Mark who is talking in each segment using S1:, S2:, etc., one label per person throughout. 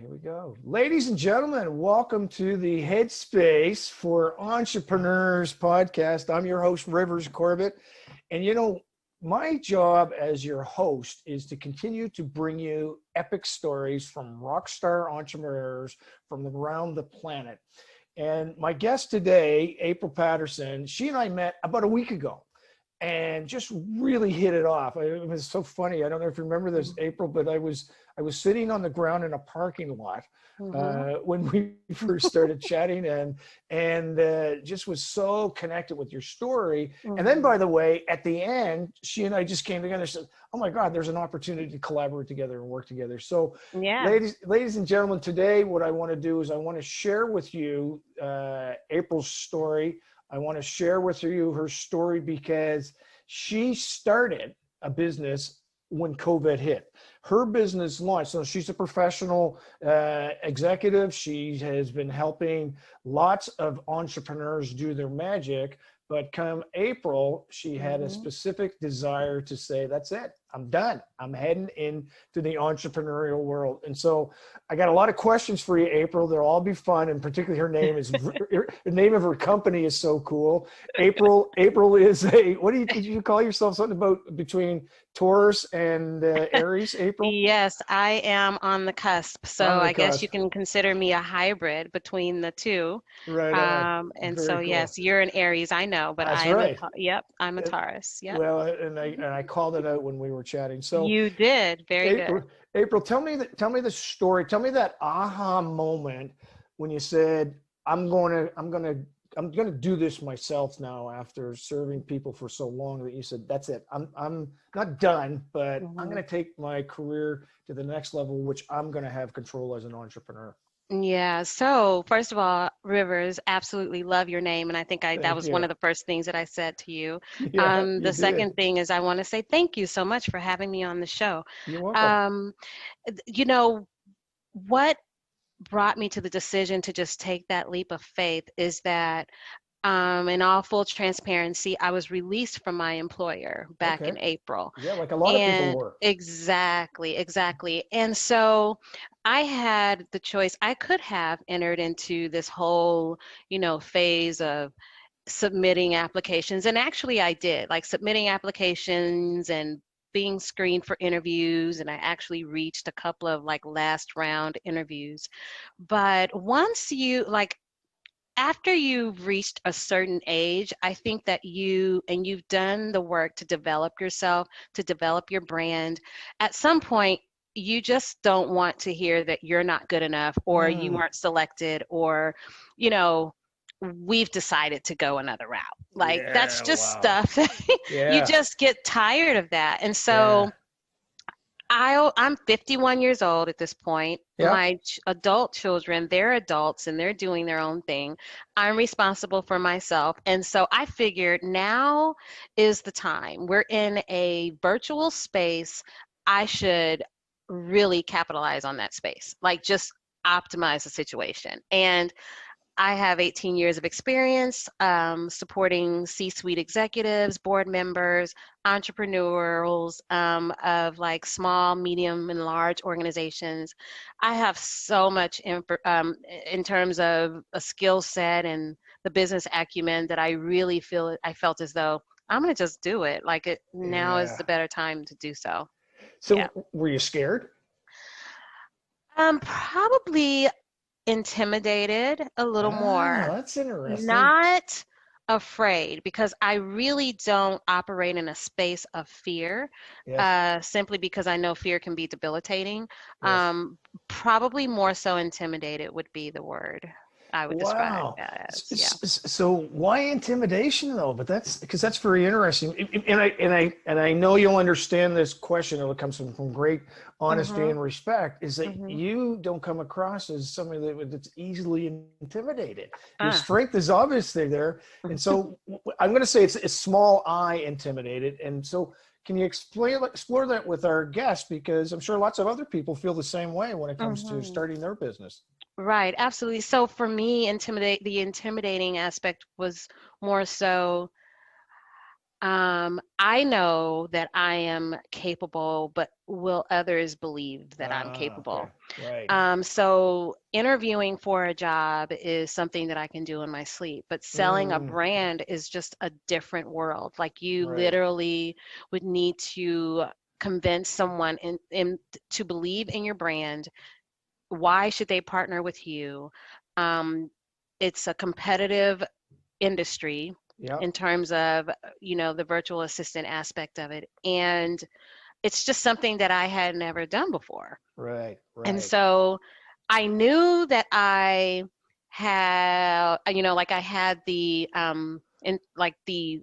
S1: Here we go. Ladies and gentlemen, welcome to the HeadSpace for Entrepreneurs podcast. I'm your host, Rivers Corbett. And my job as your host is to continue to bring you epic stories from rock star entrepreneurs from around the planet. And my guest today, April Patterson, she and I met about a week ago and just really hit it off. It was so funny. I don't know if you remember this, April, but I was sitting on the ground in a parking lot when we first started chatting, and just was so connected with your story. And then, by the way, at the end, she and I just came together and said, "Oh my God, there's an opportunity to collaborate together and work together." So, ladies and gentlemen, today what I want to do is I want to share with you April's story. I want to share with you her story because she started a business when COVID hit. Her business launched. So she's a professional executive. She has been helping lots of entrepreneurs do their magic. But come April, she had a specific desire to say, that's it. I'm done. I'm heading into the entrepreneurial world. And so I got a lot of questions for you, April. They'll all be fun. And particularly her name is, the name of her company is so cool. April is did you call yourself something about between Taurus and Aries, April?
S2: Yes, I am on the cusp. So I guess you can consider me a hybrid between the two.
S1: Right on.
S2: And
S1: Very
S2: so,
S1: cool.
S2: yes, you're an Aries, I know, but
S1: That's right.
S2: I'm a Taurus. Yep.
S1: Well, and I called it out when we were chatting. So
S2: you did. Very good.
S1: April, tell me the story. Tell me that aha moment when you said, I'm going to do this myself now after serving people for so long, that you said, that's it. I'm not done, but I'm going to take my career to the next level, which I'm going to have control as an entrepreneur.
S2: Yeah. So first of all, Rivers, absolutely love your name. And I think that was one of the first things that I said to you. The second thing is I want to say thank you so much for having me on the show.
S1: You're welcome.
S2: What brought me to the decision to just take that leap of faith is that in all full transparency, I was released from my employer back in April.
S1: Yeah, like a lot of people were.
S2: Exactly. And so I had the choice. I could have entered into this whole, phase of submitting applications. And actually I did, like submitting applications and being screened for interviews. And I actually reached a couple of last round interviews. But once after you've reached a certain age, I think that you've done the work to develop yourself, to develop your brand. At some point, you just don't want to hear that you're not good enough or you weren't selected or, we've decided to go another route. That's just stuff that you just get tired of that. And so I'm 51 years old at this point. Yep. My adult children, they're adults and they're doing their own thing. I'm responsible for myself. And so I figured now is the time. We're in a virtual space. I should really capitalize on that space, just optimize the situation. And I have 18 years of experience supporting C-suite executives, board members, entrepreneurs of small, medium, and large organizations. I have so much in terms of a skill set and the business acumen that I really felt as though I'm going to just do it. Now is the better time to do so.
S1: So were you scared?
S2: Probably intimidated a little more.
S1: That's interesting.
S2: Not afraid, because I really don't operate in a space of fear, simply because I know fear can be debilitating. Probably more so intimidated would be the word I would describe that as.
S1: So why intimidation though? But that's very interesting. And I know you'll understand this question. It comes from great honesty and respect. Is that you don't come across as somebody that's easily intimidated. Your strength is obviously there, and so I'm going to say it's small I intimidated. And so can you explore that with our guests, because I'm sure lots of other people feel the same way when it comes to starting their business.
S2: Right, absolutely. So for me, the intimidating aspect was more so I know that I am capable, but will others believe that I'm
S1: Okay.
S2: capable?
S1: Right.
S2: So interviewing for a job is something that I can do in my sleep, but selling a
S1: Mm,
S2: brand is just a different world. Like you
S1: right.
S2: literally would need to convince someone to believe in your brand. Why should they partner with you? Um, it's a competitive industry
S1: Yep.
S2: in terms of, the virtual assistant aspect of it. And it's just something that I had never done before.
S1: Right.
S2: And
S1: Right.
S2: so I knew that I had, like I had the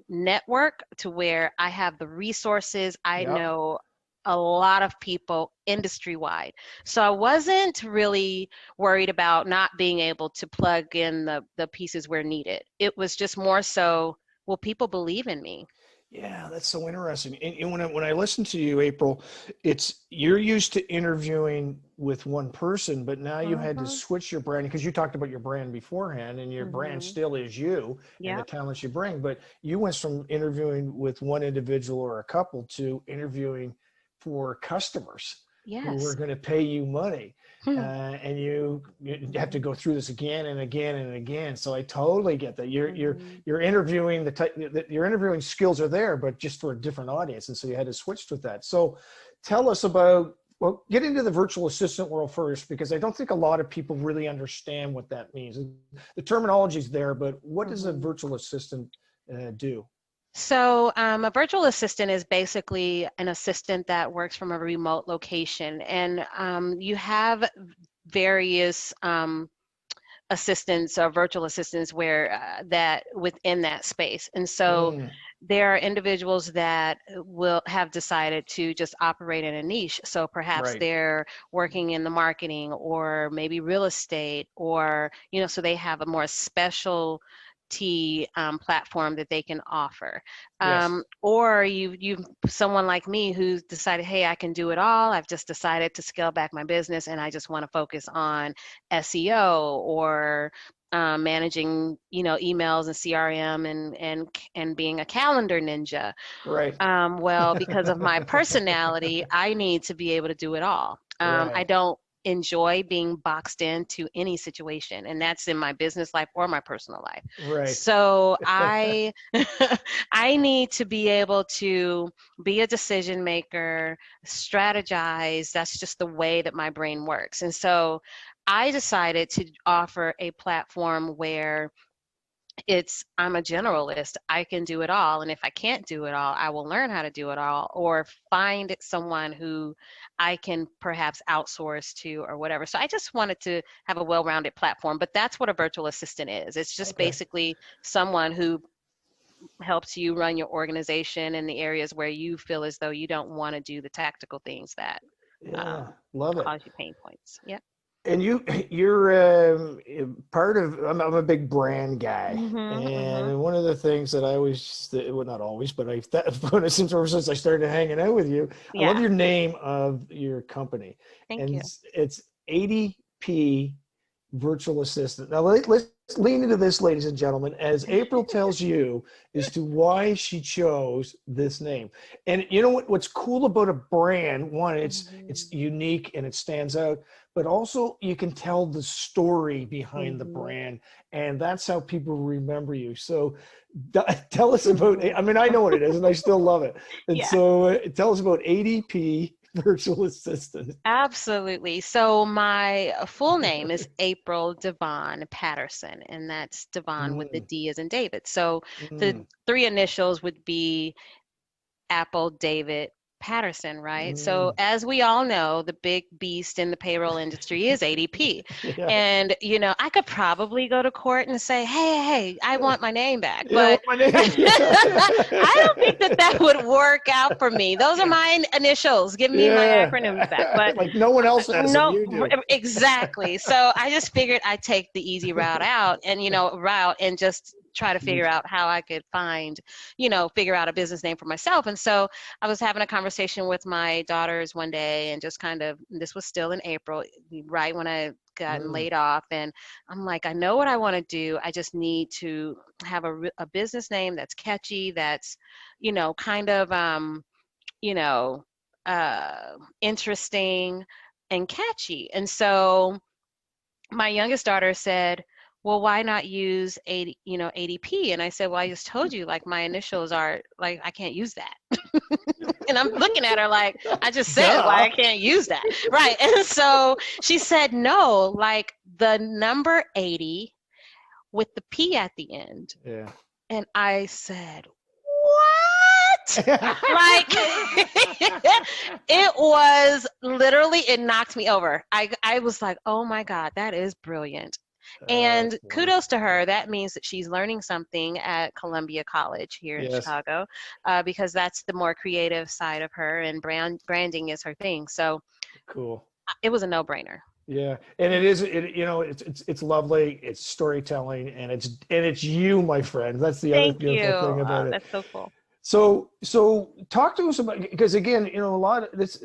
S2: network to where I have the resources. I
S1: Yep.
S2: know a lot of people industry wide. So I wasn't really worried about not being able to plug in the pieces where needed. It was just more so, will people believe in me?
S1: Yeah, that's so interesting. And when I listen to you, April, it's you're used to interviewing with one person, but now you had to
S2: Hmm.
S1: switch your brand because you talked about your brand beforehand, and your brand
S2: Hmm.
S1: still is you and the
S2: Yep.
S1: talents you bring. But you went from interviewing with one individual or a couple to interviewing for customers who were
S2: Yes.
S1: going to pay you money.
S2: Hmm.
S1: And you have to go through this again and again and again. So I totally get that.
S2: Hmm.
S1: You're interviewing the type that your interviewing skills are there, but just for a different audience. And so you had to switch with that. So tell us about, well, get into the virtual assistant world first, because I don't think a lot of people really understand what that means. The terminology is there, but what does a
S2: Hmm.
S1: virtual assistant do?
S2: So, a virtual assistant is basically an assistant that works from a remote location, and you have various assistants or virtual assistants where that within that space. And so,
S1: Mm,
S2: there are individuals that will have decided to just operate in a niche. So perhaps
S1: right.
S2: they're working in the marketing or maybe real estate, or so they have a more special platform that they can offer.
S1: Yes.
S2: Or you someone like me who's decided, hey, I can do it all. I've just decided to scale back my business and I just want to focus on SEO or managing, emails and CRM and being a calendar ninja.
S1: Right.
S2: Well, because of my personality, I need to be able to do it all. I
S1: Right.
S2: don't enjoy being boxed into any situation, and that's in my business life or my personal life.
S1: Right.
S2: So I I need to be able to be a decision maker, strategize. That's just the way that my brain works. And so I decided to offer a platform where I'm a generalist. I can do it all. And if I can't do it all, I will learn how to do it all or find someone who I can perhaps outsource to or whatever. So I just wanted to have a well-rounded platform, but that's what a virtual assistant is. It's just
S1: Okay.
S2: basically someone who helps you run your organization in the areas where you feel as though you don't want to do the tactical things that
S1: Yeah.
S2: um,
S1: Love it.
S2: cause you pain points. Yep.
S1: And you're part of. I'm a big brand guy,
S2: Mhm. Mhm.
S1: and one of the things that I always, well, not always, but since I started hanging out with you, I love
S2: Yeah.
S1: your name of your company,
S2: Thank
S1: and
S2: you.
S1: it's ADP Virtual Assistant. Now let's lean into this, ladies and gentlemen, as April tells you as to why she chose this name. And you know what's cool about a brand? One, it's
S2: Mhm.
S1: unique and it stands out, but also you can tell the story behind the
S2: Mhm.
S1: brand, and that's how people remember you. So tell us about,
S2: Mhm.
S1: I mean, I know what it is and I still love it. And
S2: Yeah.
S1: so tell us about ADP Virtual Assistant.
S2: Absolutely. So my full name is April Devon Patterson, and that's Devon with the
S1: Mm,
S2: D as in David. So the
S1: mm,
S2: three initials would be Apple David Patterson, right? So
S1: mm.
S2: as we all know, the big beast in the payroll industry is ADP.
S1: Yeah.
S2: And, I could probably go to court and say, hey, I want my name back.
S1: Yeah,
S2: But
S1: what's my name?
S2: I don't think that that would work out for me. Those are my initials. Give me my acronyms back.
S1: Yeah.
S2: But
S1: Like no one else has them.
S2: no,
S1: You do.
S2: exactly. So I just figured I'd take the easy route out and, just try to figure out how I could figure out a business name for myself. And so I was having a conversation with my daughters one day and just kind of, this was still in April, right when I gotten laid off, and I'm like, I know what I want to do. I just need to have a business name that's catchy, that's, kind of, you know, interesting and catchy. And so my youngest daughter said, well, why not use ADP? And I said, well, I just told you, like, my initials are like, I can't use that. And I'm looking at her like, I just said why I can't use that. Right. And so she said, no, like the number 80 with the P at the end.
S1: Yeah.
S2: And I said, what? Like, it was literally, it knocked me over. I was like, oh my God, that is brilliant. And kudos to her. That means that she's learning something at Columbia College here in Chicago, because that's the more creative side of her, and branding is her thing. So
S1: cool.
S2: It was a no-brainer.
S1: Yeah, and it's lovely. It's storytelling, and it's you, my friend. That's the other beautiful thing about it.
S2: That's so cool.
S1: So talk to us about, because again, a lot of this.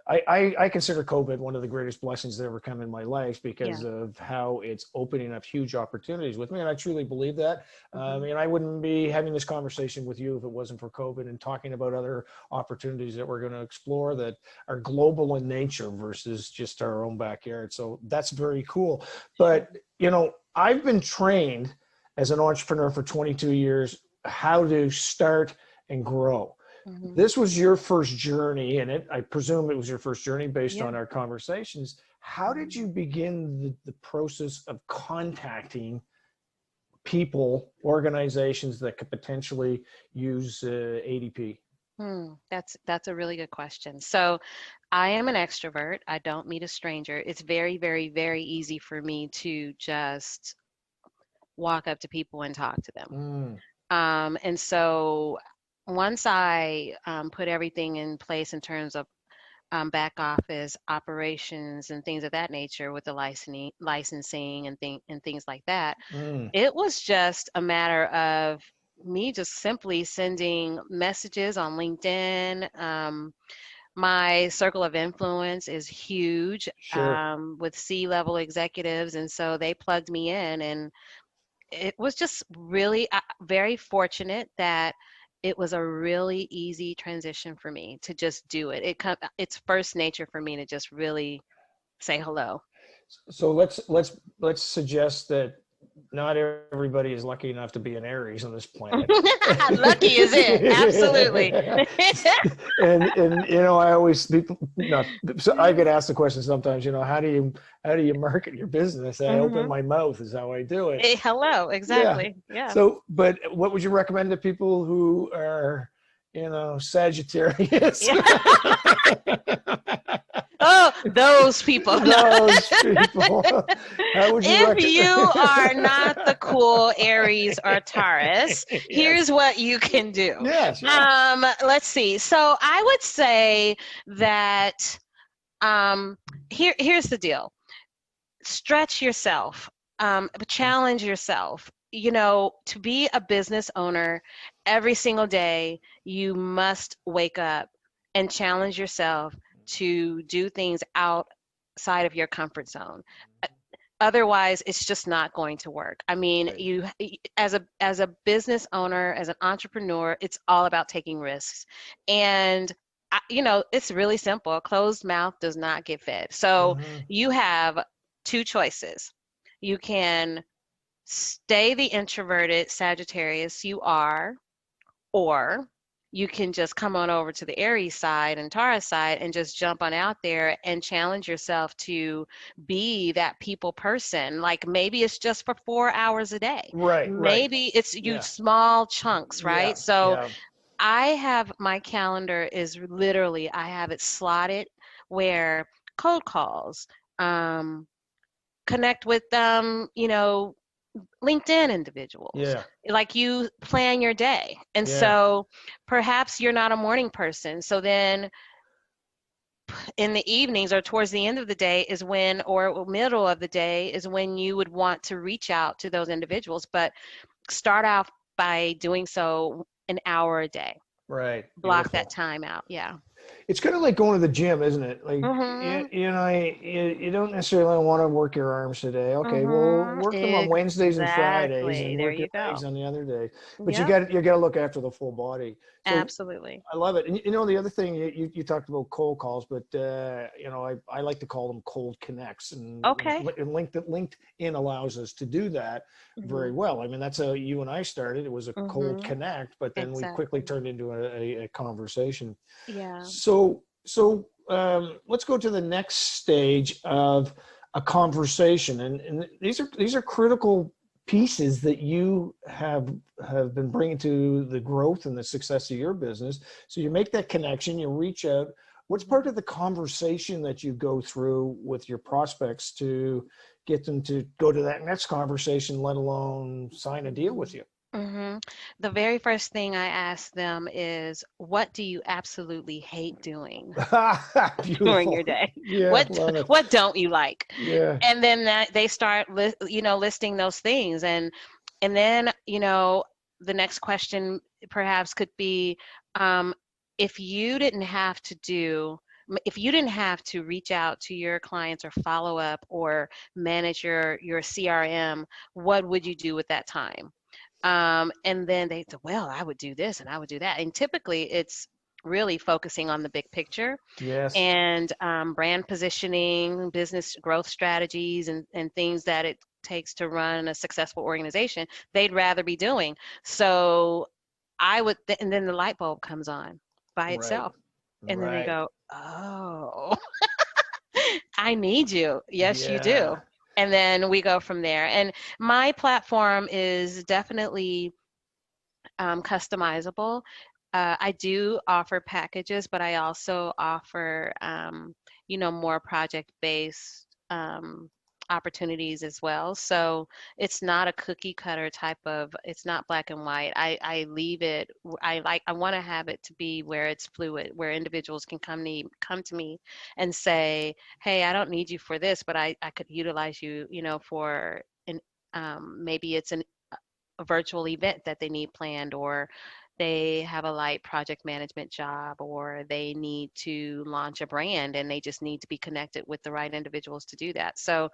S1: I consider COVID one of the greatest blessings that ever come in my life, because of how it's opening up huge opportunities with me. And I truly believe that. And I wouldn't be having this conversation with you if it wasn't for COVID, and talking about other opportunities that we're going to explore that are global in nature versus just our own backyard. So that's very cool. But, I've been trained as an entrepreneur for 22 years, how to start and grow. This was your first journey in it. I presume it was your first journey based on our conversations. How did you begin the process of contacting people, organizations that could potentially use ADP?
S2: That's a really good question. So I am an extrovert. I don't meet a stranger. It's very, very, very easy for me to just walk up to people and talk to them. And so once I put everything in place in terms of back office operations and things of that nature, with the licensing and things like that, it was just a matter of me just simply sending messages on LinkedIn. My circle of influence is huge, with C-level executives, and so they plugged me in, and it was just really very fortunate that it was a really easy transition for me to just do it. It's first nature for me to just really say hello.
S1: So let's suggest that not everybody is lucky enough to be an Aries on this planet.
S2: Lucky is it, absolutely.
S1: and I always so I get asked the question sometimes. How do you market your business? I open my mouth is how I do it.
S2: Hey, hello, exactly. Yeah.
S1: So, but what would you recommend to people who are, Sagittarius?
S2: Oh, those people.
S1: Those people. How would you
S2: if you are not the cool Aries or Taurus, here's what you can do.
S1: Yes.
S2: Let's see. So I would say that here's the deal. Stretch yourself. Challenge yourself. To be a business owner, every single day, you must wake up and challenge yourself to do things outside of your comfort zone. Otherwise, it's just not going to work. I mean, you as a business owner, as an entrepreneur, it's all about taking risks. And it's really simple. A closed mouth does not get fed. So you have two choices. You can stay the introverted Sagittarius you are, or you can just come on over to the Aries side and Taurus side and just jump on out there and challenge yourself to be that people person. Like maybe it's just for 4 hours a day.
S1: Right.
S2: Maybe it's small chunks, right? I have my calendar is literally, I have it slotted where cold calls, connect with LinkedIn individuals. Like you plan your day. And so perhaps you're not a morning person. So then in the evenings or towards the end of the day is when, or middle of the day is when you would want to reach out to those individuals. But start off by doing so an hour a day.
S1: Right.
S2: Block that time out. Yeah.
S1: it's kind of like going to the gym, isn't it? Like
S2: Mm-hmm.
S1: you don't necessarily want to work your arms today. Okay, well,
S2: Mm-hmm.
S1: work them on Wednesdays and Fridays,
S2: Exactly.
S1: and
S2: There
S1: work
S2: you
S1: your
S2: go.
S1: legs on the other day. But
S2: Yep.
S1: you got to look after the full body. So
S2: Absolutely.
S1: I love it. And the other thing you talked about cold calls, but I like to call them cold connects, and
S2: Okay.
S1: LinkedIn allows us to do that very
S2: Mm-hmm.
S1: well. I mean, that's how you and I started. It was a cold
S2: Mm-hmm.
S1: connect, but then we quickly
S2: Exactly.
S1: turned into a conversation.
S2: Yeah.
S1: So let's go to the next stage of a conversation, and these are critical pieces that you have been bringing to the growth and the success of your business. So you make that connection, you reach out. What's part of the conversation that you go through with your prospects to get them to go to that next conversation, let alone sign a deal
S2: Mm-hmm.
S1: with you?
S2: Mm-hmm. The very first thing I ask them is, what do you absolutely hate doing during your
S1: Beautiful.
S2: day?
S1: Yeah, love it.
S2: What don't you like?
S1: Yeah.
S2: And then they start listing those things, and then the next question perhaps could be, um, if you didn't have to if you didn't have to reach out to your clients or follow up or manage your CRM, what would you do with that time? And then they said, well, I would do this and I would do that. And typically it's really focusing on the big picture
S1: Yes.
S2: and brand positioning, business growth strategies, and things that it takes to run a successful organization, they'd rather be doing. So and then the light bulb comes on by
S1: Right.
S2: itself. And then they
S1: Right.
S2: go, oh, I need you. Yes, you do.
S1: Yeah.
S2: And then we go from there. And my platform is definitely customizable. I do offer packages, but I also offer, more project-based opportunities as well. So it's not a cookie cutter type of, it's not black and white. I leave it, I want to have it to be where it's fluid, where individuals can come to me and say, hey, I don't need you for this, but I could utilize you, for an, maybe it's a virtual event that they need planned, or they have a light project management job, or they need to launch a brand and they just need to be connected with the right individuals to do that. So,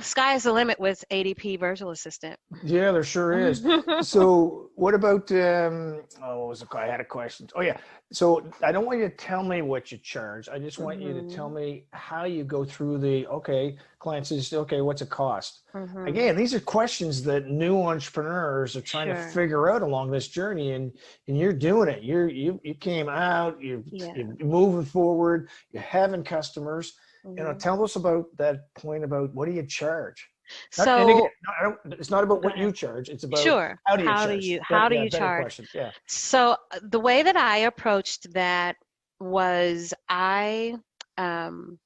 S2: sky's the limit with ADP Virtual Assistant.
S1: Yeah, there sure is. So, what about what was it? I had a question. Oh yeah. So I don't want you to tell me what you charge. I just want you to tell
S2: Mhm.
S1: me how you go through the okay, client says, okay, what's it cost?
S2: Mhm.
S1: Again, these are questions that new entrepreneurs are trying to
S2: Sure.
S1: figure out along this journey, and you're doing it. You came out,
S2: Yeah.
S1: you're moving forward, you're having customers.
S2: Mhm.
S1: Tell us about that point about what do you charge? Not, and again,
S2: So,
S1: no, I don't, it's not about
S2: go
S1: what you
S2: ahead.
S1: charge. It's about
S2: Sure.
S1: how do you charge?
S2: How do
S1: Yeah,
S2: you
S1: better
S2: charge?
S1: question. Yeah.
S2: So the way that I approached that was um,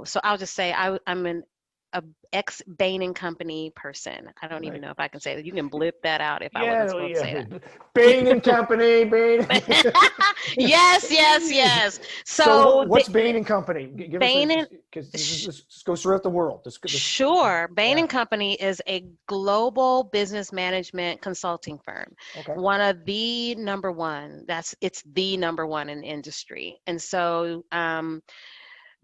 S2: so I'll just say I'm a ex Bain and Company person. I don't even
S1: Right.
S2: know if I can say that. You can blip that out if I wasn't
S1: Yeah.
S2: supposed to
S1: Yeah.
S2: say
S1: Bain and Company. Bain.
S2: that. Yes, yes, yes.
S1: So
S2: So
S1: what's Bain and Company? Give us a
S2: Bain and
S1: because
S2: sh-
S1: this goes throughout the world.
S2: Sure. Bain
S1: Yeah.
S2: and Company is a global business management consulting firm.
S1: Okay.
S2: One of the number one. It's the number one in the industry. And so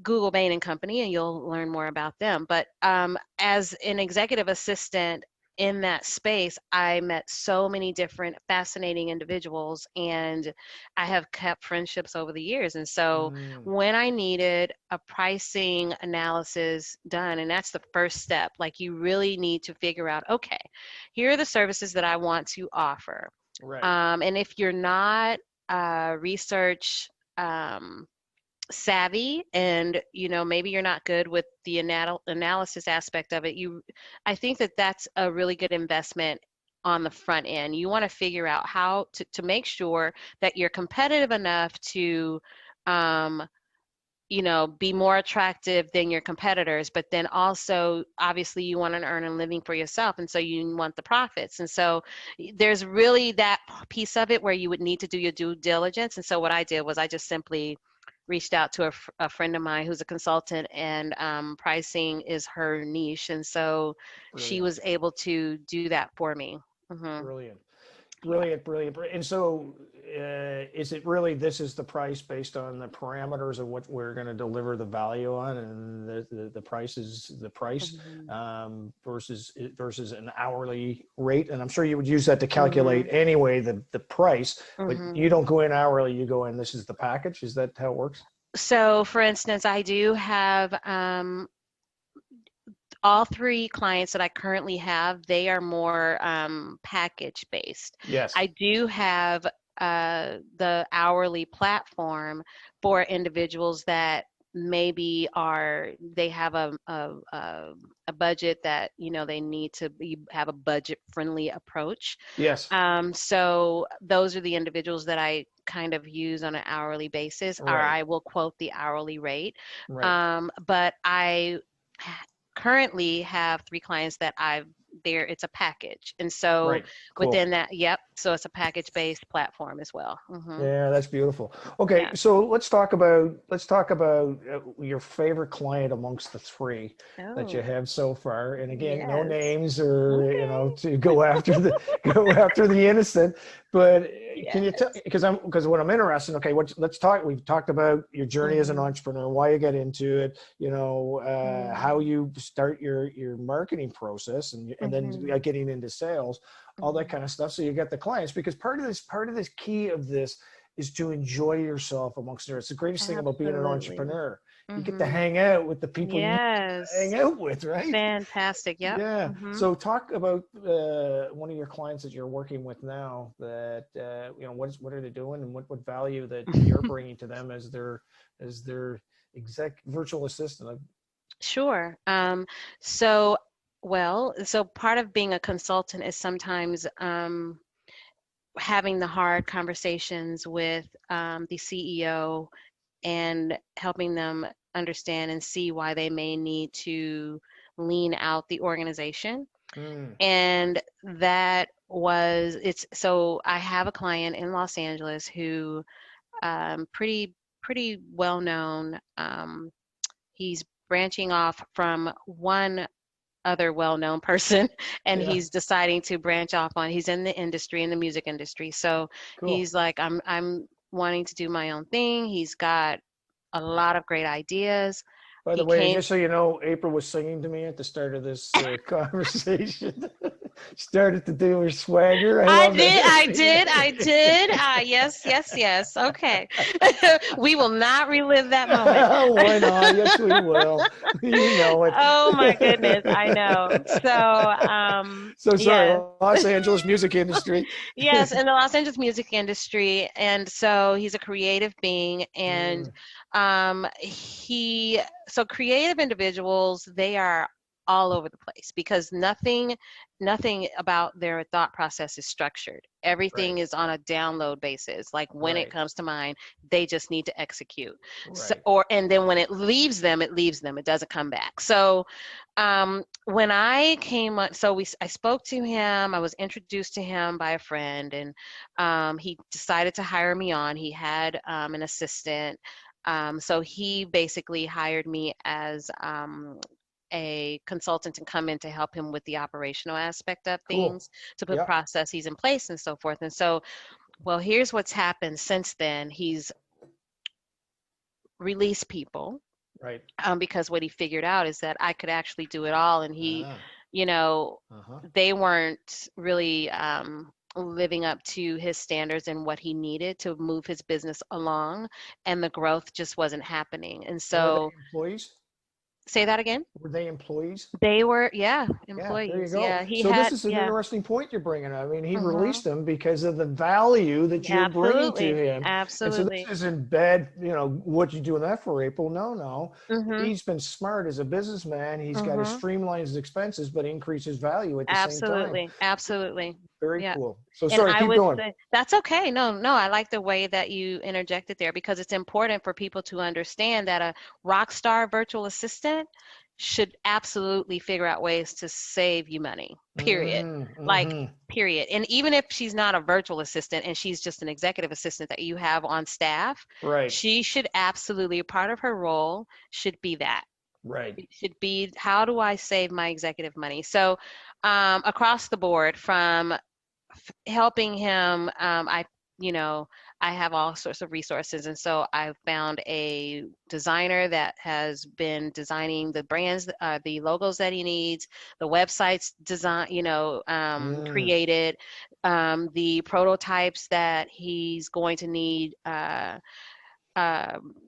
S2: Google Bain and Company, and you'll learn more about them. But as an executive assistant in that space, I met so many different fascinating individuals, and I have kept friendships over the years. And so
S1: Mm,
S2: when I needed a pricing analysis done, and that's the first step, like you really need to figure out, okay, here are the services that I want to offer.
S1: right.
S2: And if you're not research savvy, and maybe you're not good with the analysis aspect of it, I think that that's a really good investment on the front end. You want to figure out how to make sure that you're competitive enough to um, be more attractive than your competitors, but then also obviously you want to earn a living for yourself, and so you want the profits. And so there's really that piece of it where you would need to do your due diligence. And so what I did was I just simply reached out to a friend of mine who's a consultant, and pricing is her niche, and so she
S1: Brilliant.
S2: was able to do that for me. Hmm.
S1: Brilliant.
S2: Yeah.
S1: Brilliant. And so is it really, this is the price based on the parameters of what we're going to deliver the value on, and the price is the price,
S2: Mhm.
S1: versus an hourly rate? And I'm sure you would use that to calculate
S2: Mhm.
S1: anyway, the price, but you
S2: Mhm.
S1: don't go in hourly, you go in, this is the package. Is that how it works?
S2: So, for instance, I do have all three clients that I currently have, they are more package based.
S1: Yes.
S2: I do have the hourly platform for individuals that maybe they have a budget that they need to have a budget friendly approach.
S1: Yes.
S2: So those are the individuals that I kind of use on an hourly basis, or
S1: Right.
S2: I will quote the hourly rate.
S1: Right.
S2: But I currently have three clients that it's a package. And so
S1: Right. Cool.
S2: within that, yep, so it's a package based platform as well.
S1: Yeah, that's beautiful. Okay,
S2: Yeah.
S1: so let's talk about your favorite client amongst the three that you
S2: Oh,
S1: have so far. And again, no
S2: yes.
S1: names, or
S2: Okay.
S1: to go after the go after the innocent. But can you tell?
S2: Yes.
S1: Because what I'm interested in. Okay, let's talk. We've talked about your journey as an
S2: Hmm.
S1: entrepreneur, why you get into it. How
S2: Hmm.
S1: you start your marketing process, and then
S2: Hmm.
S1: getting into sales, all that kind of stuff. So you get the clients, because part of this key of this is to enjoy yourself amongst there. It's the greatest thing about being an
S2: Absolutely.
S1: entrepreneur. You get to
S2: Hmm.
S1: hang out with the people you hang
S2: Yes.
S1: out with, right?
S2: Fantastic. Yep.
S1: Yeah.
S2: Hmm.
S1: So talk about one of your clients that you're working with now. That what are they doing, and what value that you're bringing to them as their virtual assistant?
S2: Sure. So part of being a consultant is sometimes having the hard conversations with the CEO and helping them understand and see why they may need to lean out the organization.
S1: Mm,
S2: And so I have a client in Los Angeles who pretty well known. He's branching off from one other well-known person and
S1: yeah.
S2: he's deciding to branch off he's in the industry, in the music industry. So
S1: Cool.
S2: he's like, I'm wanting to do my own thing. He's got a lot of great ideas.
S1: By the
S2: He
S1: way,
S2: came
S1: just so you know, April was singing to me at the start of this conversation. Started to do her swagger. I
S2: I
S1: love
S2: did, I
S1: it.
S2: did, I did. Yes, yes, yes. Okay. We will not relive that moment.
S1: Why not? Yes, we will. You know
S2: Oh my goodness, I
S1: it.
S2: know. So,
S1: So sorry,
S2: yes.
S1: Los Angeles music industry.
S2: Yes, in the Los Angeles music industry. And so he's a creative being. And
S1: Mm,
S2: so creative individuals, they are all over the place because nothing about their thought process is structured.
S1: right,
S2: Everything is on a download basis. Like when it
S1: right,
S2: comes to mind, they just need to execute. So,
S1: right.
S2: and then when it leaves them, it leaves them. It doesn't come back. So when I came up, I spoke to him. I was introduced to him by a friend, and he decided to hire me on. He had an assistant, so he basically hired me as a consultant and come in to help him with the operational aspect of
S1: Cool.
S2: things, to put
S1: Yep.
S2: processes in place and so forth. And so, well, here's what's happened since then. He's released people
S1: Right.
S2: because what he figured out is that I could actually do it all, and
S1: Ah.
S2: you know,
S1: Uh-huh.
S2: they weren't really living up to his standards and what he needed to move his business along, and the growth just wasn't happening. And
S1: And were they
S2: so,
S1: employees?
S2: say that again.
S1: Were they employees?
S2: They were, yeah,
S1: Yeah, there you
S2: employees.
S1: go.
S2: Yeah, he
S1: So this
S2: had,
S1: is an
S2: yeah.
S1: interesting point you're bringing up. I mean, he
S2: Hmm.
S1: released them because of the value that you're bringing to
S2: Absolutely,
S1: him. And so this
S2: absolutely.
S1: isn't bad, what you doing that for, April? No, no.
S2: Hmm.
S1: He's been smart as a businessman. He's got to
S2: Hmm.
S1: streamline his expenses, but increase his value at the same time.
S2: Absolutely, absolutely.
S1: Very
S2: Yeah.
S1: cool. So
S2: And
S1: sorry,
S2: I
S1: keep
S2: would
S1: going.
S2: say that's okay. No, no, I like the way that you interjected there because it's important for people to understand that a rock star virtual assistant should absolutely figure out ways to save you money, period. Like,
S1: Mm-hmm.
S2: period. And even if she's not a virtual assistant and she's just an executive assistant that you have on staff,
S1: Right,
S2: she should absolutely, a part of her role should be that.
S1: right.
S2: It should be, how do I save my executive money? So, across the board, from helping him. you know, I have all sorts of resources. And so I found a designer that has been designing the brands, the logos that he needs, the websites design, created, the prototypes that he's going to need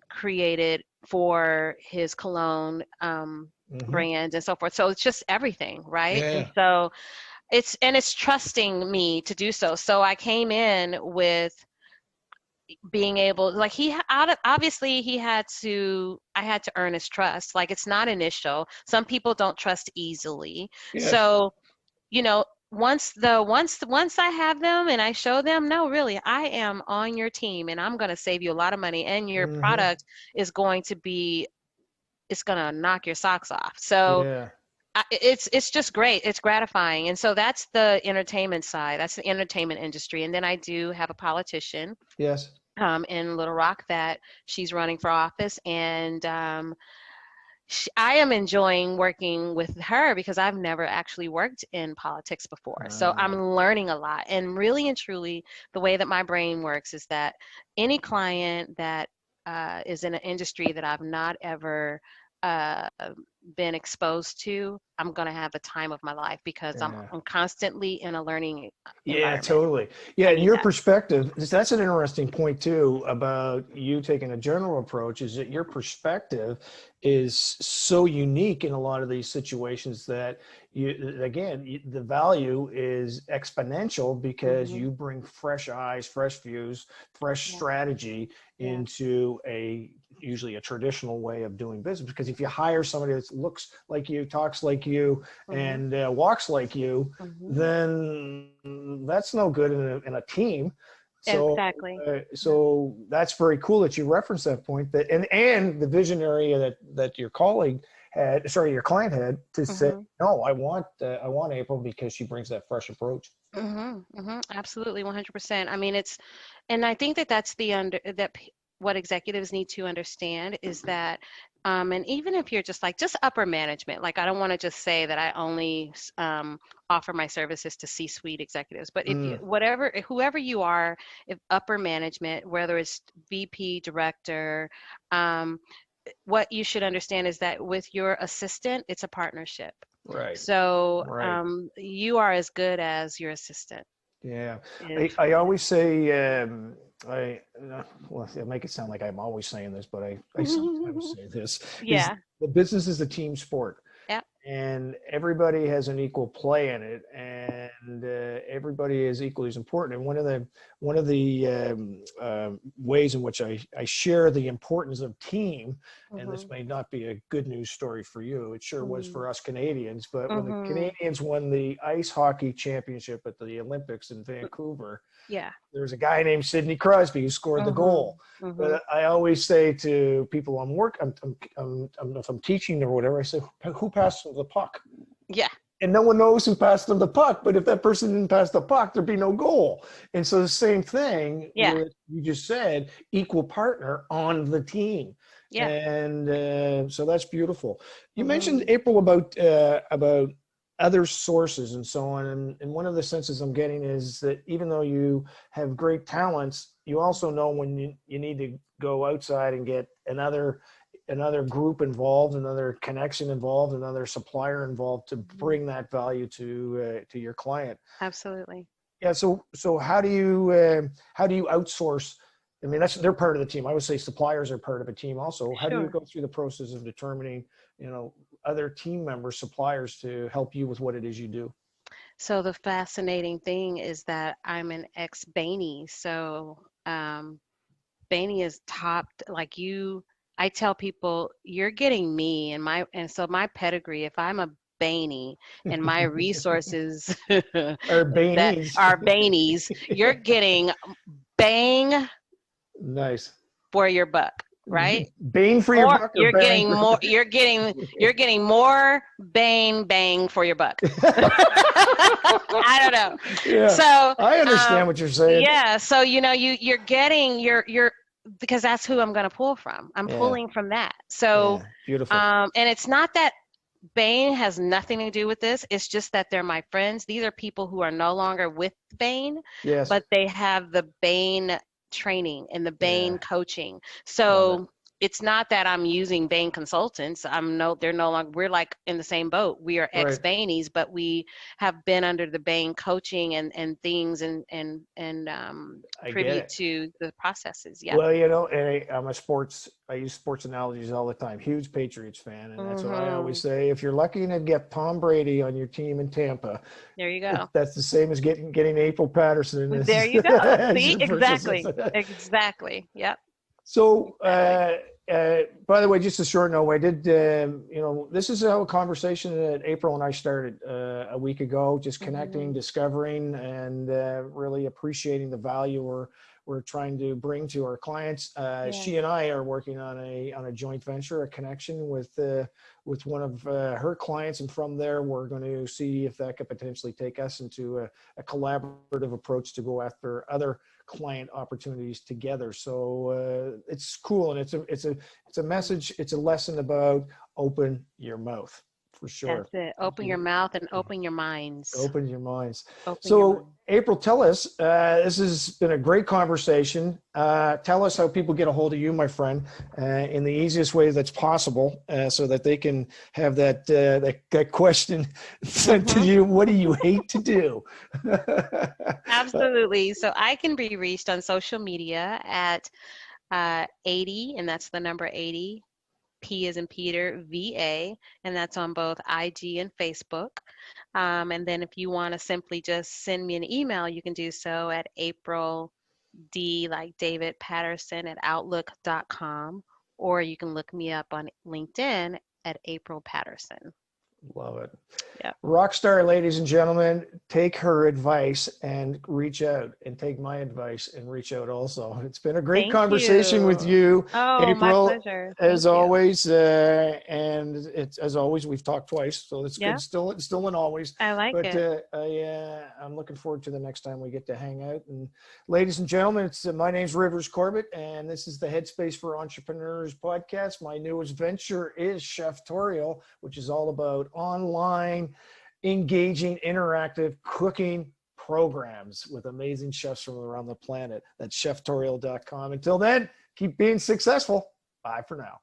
S2: created for his cologne brand and so forth. So it's just everything, right? And
S1: Yeah.
S2: so it's trusting me to do so. So I came in with being able, like obviously I had to earn his trust. Like it's not initial. Some people don't trust easily.
S1: Yes.
S2: So, once I have them and I show them, no, really, I am on your team and I'm going to save you a lot of money and your product is going to be, it's going to knock your socks off. So
S1: Yeah.
S2: it's just great. It's gratifying. And so that's the entertainment side. That's the entertainment industry. And then I do have a politician
S1: Yes.
S2: in Little Rock that she's running for office. And I am enjoying working with her because I've never actually worked in politics before. So I'm learning a lot. And really and truly, the way that my brain works is that any client that is in an industry that I've not ever been exposed to, I'm going to have the time of my life because
S1: Yeah.
S2: I'm constantly in a learning
S1: Yeah,
S2: environment.
S1: totally. Yeah,
S2: I
S1: and
S2: need
S1: your
S2: that.
S1: perspective, that's an interesting point too about you taking a general approach, is that your perspective is so unique in a lot of these situations that the value is exponential because you bring fresh eyes, fresh views, fresh
S2: Yeah.
S1: strategy
S2: Yeah.
S1: into usually a traditional way of doing business. Because if you hire somebody that looks like you, talks like you, and walks like you, then that's no good in a team. So,
S2: Exactly.
S1: so that's very cool that you referenced that point. That and the visionary that your colleague had, sorry, your client had to say, no, I want April because she brings that fresh approach.
S2: Absolutely, 100%. I mean, and I think that that's what executives need to understand is that, and even if you're just upper management, like I don't want to just say that I only offer my services to C-suite executives, but if you, whoever you are, if upper management, whether it's VP, director, what you should understand is that with your assistant, it's a partnership.
S1: Right.
S2: So
S1: Right.
S2: you are as good as your assistant.
S1: Yeah,
S2: If
S1: I always say, well, I make it sound like I'm always saying this, but I sometimes say this, is
S2: yeah,
S1: the business is a team sport.
S2: yeah,
S1: And everybody has an equal play in it, and everybody is equally as important. And one of the ways in which I share the importance of team, and this may not be a good news story for you, it sure was for us Canadians, but when the Canadians won the ice hockey championship at the Olympics in Vancouver,
S2: yeah,
S1: there was a guy named Sidney Crosby who scored the goal. But I always say to people if I'm teaching or whatever, I say, who passed them the puck?
S2: yeah,
S1: And no one knows who passed them the puck. But if that person didn't pass the puck, there'd be no goal. And so the same thing
S2: yeah,
S1: with, you just said, equal partner on the team.
S2: yeah.
S1: And so that's beautiful. You mentioned, April, about other sources and so on. And one of the senses I'm getting is that even though you have great talents, you also know when you need to go outside and get another group involved, another connection involved, another supplier involved to bring that value to your client.
S2: Absolutely.
S1: Yeah. So how do you outsource? I mean, they're part of the team. I would say suppliers are part of a team also. How do you
S2: Sure.
S1: go through the process of determining, other team members, suppliers to help you with what it is you do?
S2: So the fascinating thing is that I'm an ex-BANI. So BANI is topped, like you, I tell people you're getting me and so my pedigree, if I'm a BANI and my resources
S1: Or
S2: that
S1: Bainese.
S2: are BANIs, you're getting bang
S1: Nice.
S2: for your buck, right?
S1: Bane for your
S2: Or
S1: buck or bang for
S2: you're getting more bang for your buck. I don't know.
S1: Yeah,
S2: So
S1: I understand what you're saying.
S2: yeah, so you're getting you're because that's who I'm going to pull from. I'm
S1: Yeah,
S2: pulling from that. So
S1: yeah, beautiful.
S2: and it's not that Bain has nothing to do with this. It's just that they're my friends. These are people who are no longer with Bain,
S1: Yes.
S2: but they have the Bain training and the Bain
S1: Yeah.
S2: coaching.
S1: Love it.
S2: So it's not that I'm using Bain consultants. They're no longer, we're like in the same boat. We are
S1: Right.
S2: ex-Bainies, but we have been under the Bain coaching and things and
S1: I get
S2: privy
S1: it.
S2: to the processes. Yep.
S1: Well, and I use sports analogies all the time. Huge Patriots fan. And that's what I always
S2: Hmm.
S1: say. If you're lucky to get Tom Brady on your team in Tampa,
S2: There you go.
S1: that's the same as getting April Patterson
S2: There
S1: as,
S2: you go.
S1: as
S2: See,
S1: your personal
S2: exactly.
S1: assistant.
S2: Exactly. Yep.
S1: So,
S2: Exactly.
S1: by the way, just a short note, I did, this is a conversation that April and I started a week ago, just connecting,
S2: Hmm.
S1: discovering, and really appreciating the value we're trying to bring to our clients.
S2: Yeah.
S1: She and I are working on a joint venture, a connection with one of her clients, and from there, we're going to see if that could potentially take us into a collaborative approach to go after other client opportunities together. So it's cool, and it's a message. It's a lesson about open your mouth for
S2: That's
S1: sure.
S2: it. Open your mouth and open your minds.
S1: Open your minds.
S2: Open your
S1: So
S2: mind.
S1: April, tell us. This has been a great conversation. Tell us how people get a hold of you, my friend, in the easiest way that's possible, so that they can have that question sent to
S2: Hmm.
S1: you. What do you hate to do?
S2: Absolutely. So I can be reached on social media at 80, and that's the number 80. P is in Peter, VA, and that's on both IG and Facebook. And then if you want to simply just send me an email, you can do so at April D, like David Patterson at outlook.com, or you can look me up on LinkedIn at April Patterson.
S1: Love it.
S2: Yep.
S1: Rockstar, ladies and gentlemen, take her advice and reach out, and take my advice and reach out also. It's been a great
S2: Thank
S1: conversation with
S2: you.
S1: you,
S2: Oh, my
S1: April,
S2: pleasure.
S1: as
S2: Thank you.
S1: always. And it's as always, we've talked twice, so it's good.
S2: Yeah,
S1: Still and always.
S2: I like
S1: But
S2: it.
S1: I'm looking forward to the next time we get to hang out. And ladies and gentlemen, my name's Rivers Corbett, and this is the Headspace for Entrepreneurs podcast. My newest venture is Cheftorial, which is all about online, engaging, interactive cooking programs with amazing chefs from around the planet. That's cheftorial.com. Until then, keep being successful. Bye for now.